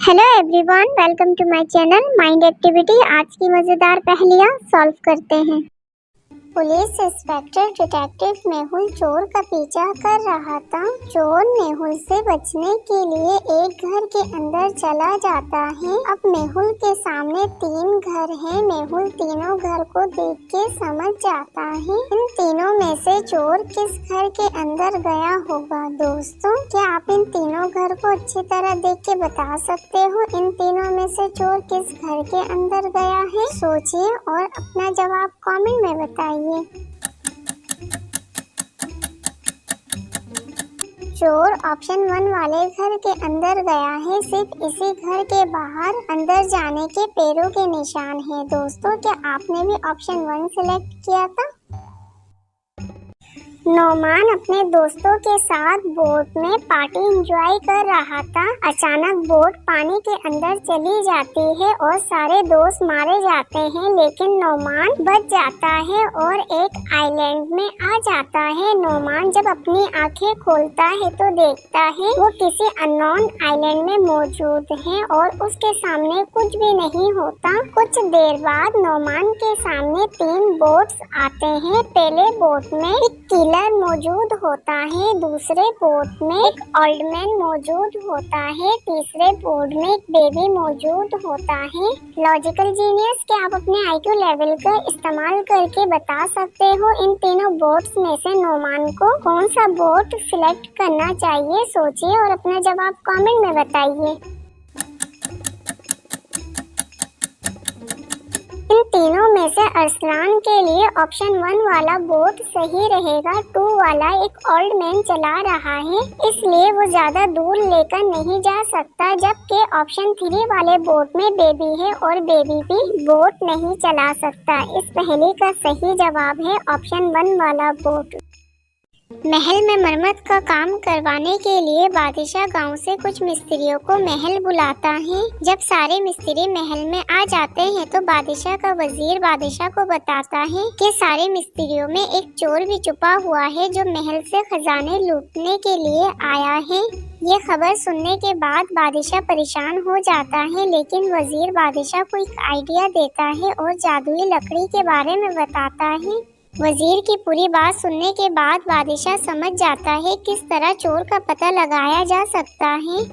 Hello everyone, welcome to my channel mind activity. आज की मज़ेदार पहेलियाँ सॉल्व करते हैं। पुलिस इंस्पेक्टर डिटेक्टिव मेहुल चोर का पीछा कर रहा था। चोर मेहुल से बचने के लिए एक घर के अंदर चला जाता है। अब मेहुल के सामने 3 घर हैं। मेहुल तीनों घर को देख के समझ जाता है इन तीनों में से चोर किस घर के अंदर गया होगा। दोस्तों, क्या आप इन तीनों घर को अच्छी तरह देख के बता सकते हो इन तीनों में से चोर किस घर के अंदर गया है? सोचिए और अपना जवाब कमेंट में बताइए। चोर ऑप्शन 1 वाले घर के अंदर गया है। सिर्फ इसी घर के बाहर अंदर जाने के पैरों के निशान हैं। दोस्तों, क्या आपने भी ऑप्शन 1 सिलेक्ट किया था? नौमान अपने दोस्तों के साथ बोट में पार्टी एंजॉय कर रहा था। अचानक बोट पानी के अंदर चली जाती है और सारे दोस्त मारे जाते हैं, लेकिन नौमान बच जाता है और एक आइलैंड में आ जाता है। नौमान जब अपनी आंखें खोलता है तो देखता है वो किसी अननोन आइलैंड में मौजूद है और उसके सामने कुछ भी नहीं होता। कुछ देर बाद नौमान के सामने 3 बोट्स आते हैं। पहले बोट में एक किलर मौजूद होता है, दूसरे बोट में एक ओल्ड मैन मौजूद होता है, तीसरे बोट में एक बेबी मौजूद होता है। लॉजिकल जीनियस, क्या आप अपने IQ लेवल का इस्तेमाल करके बता सकते हो इन तीनों बोट्स में से नौमान को कौन सा बोट सिलेक्ट करना चाहिए? सोचिए और अपना जवाब कमेंट में बताइए। इन तीनों में से अरसलान के लिए ऑप्शन 1 वाला बोट सही रहेगा। 2 वाला एक ओल्ड मैन चला रहा है, इसलिए वो ज्यादा दूर लेकर नहीं जा सकता। जबकि ऑप्शन 3 वाले बोट में बेबी है और बेबी भी बोट नहीं चला सकता। इस पहेली का सही जवाब है ऑप्शन 1 वाला बोट। महल में मरम्मत का काम करवाने के लिए बादशाह गांव से कुछ मिस्त्रियों को महल बुलाता है। जब सारे मिस्त्री महल में आ जाते हैं तो बादशाह का वजीर बादशाह को बताता है कि सारे मिस्त्रियों में एक चोर भी छुपा हुआ है जो महल से खजाने लूटने के लिए आया है। ये खबर सुनने के बाद बादशाह परेशान हो जाता है, लेकिन वजीर बादशाह को एक आइडिया देता है और जादुई लकड़ी के बारे में बताता है। वजीर की पूरी बात सुनने के बाद बादशाह समझ जाता है किस तरह चोर का पता लगाया जा सकता है।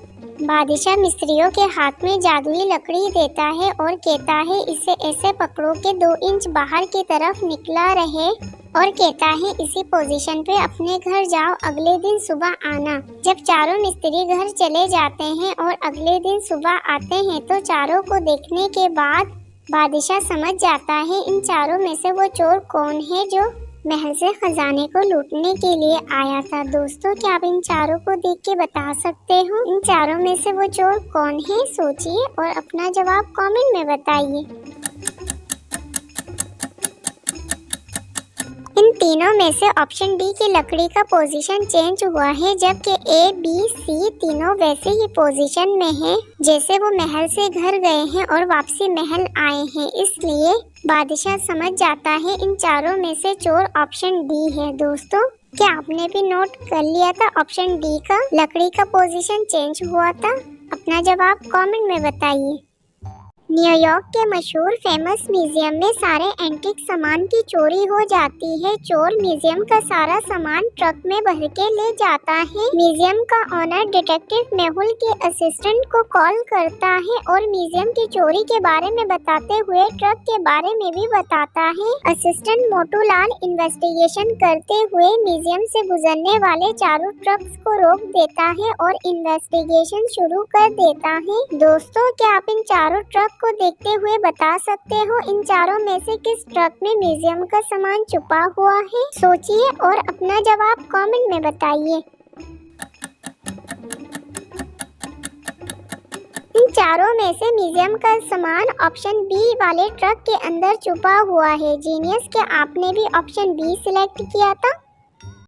बादशाह मिस्त्रियों के हाथ में जादुई लकड़ी देता है और कहता है इसे ऐसे पकड़ो कि 2 इंच बाहर की तरफ निकला रहे और कहता है इसी पोजीशन पे अपने घर जाओ, अगले दिन सुबह आना। जब चारों मिस्त्री घर चले जाते हैं और अगले दिन सुबह आते हैं तो चारों को देखने के बाद बादशाह समझ जाता है इन चारों में से वो चोर कौन है जो महल से खजाने को लूटने के लिए आया था। दोस्तों, क्या आप इन चारों को देख के बता सकते हो इन चारों में से वो चोर कौन है? सोचिए और अपना जवाब कमेंट में बताइए। इन तीनों में से ऑप्शन डी की लकड़ी का पोजीशन चेंज हुआ है, जबकि A, B, C तीनों वैसे ही पोजीशन में हैं जैसे वो महल से घर गए हैं और वापसी महल आए हैं। इसलिए बादशाह समझ जाता है इन चारों में से चोर ऑप्शन डी है। दोस्तों, क्या आपने भी नोट कर लिया था ऑप्शन डी का लकड़ी का पोजीशन चेंज हुआ था? अपना जवाब कमेंट में बताइए। न्यूयॉर्क के मशहूर फेमस म्यूजियम में सारे एंटीक सामान की चोरी हो जाती है। चोर म्यूजियम का सारा सामान ट्रक में भर के ले जाता है। म्यूजियम का ओनर डिटेक्टिव मेहुल के असिस्टेंट को कॉल करता है और म्यूजियम की चोरी के बारे में बताते हुए ट्रक के बारे में भी बताता है। असिस्टेंट मोटूलाल इन्वेस्टिगेशन करते हुए म्यूजियम से गुजरने वाले चारों ट्रक्स को रोक देता है और इन्वेस्टिगेशन शुरू कर देता है। दोस्तों, क्या आप इन चारों ट्रक को देखते हुए बता सकते हो इन चारों में से किस ट्रक में म्यूजियम का सामान छुपा हुआ है? सोचिए और अपना जवाब कमेंट में बताइए। इन चारों में से म्यूजियम का सामान ऑप्शन बी वाले ट्रक के अंदर छुपा हुआ है। जीनियस, क्या आपने भी ऑप्शन बी सिलेक्ट किया था?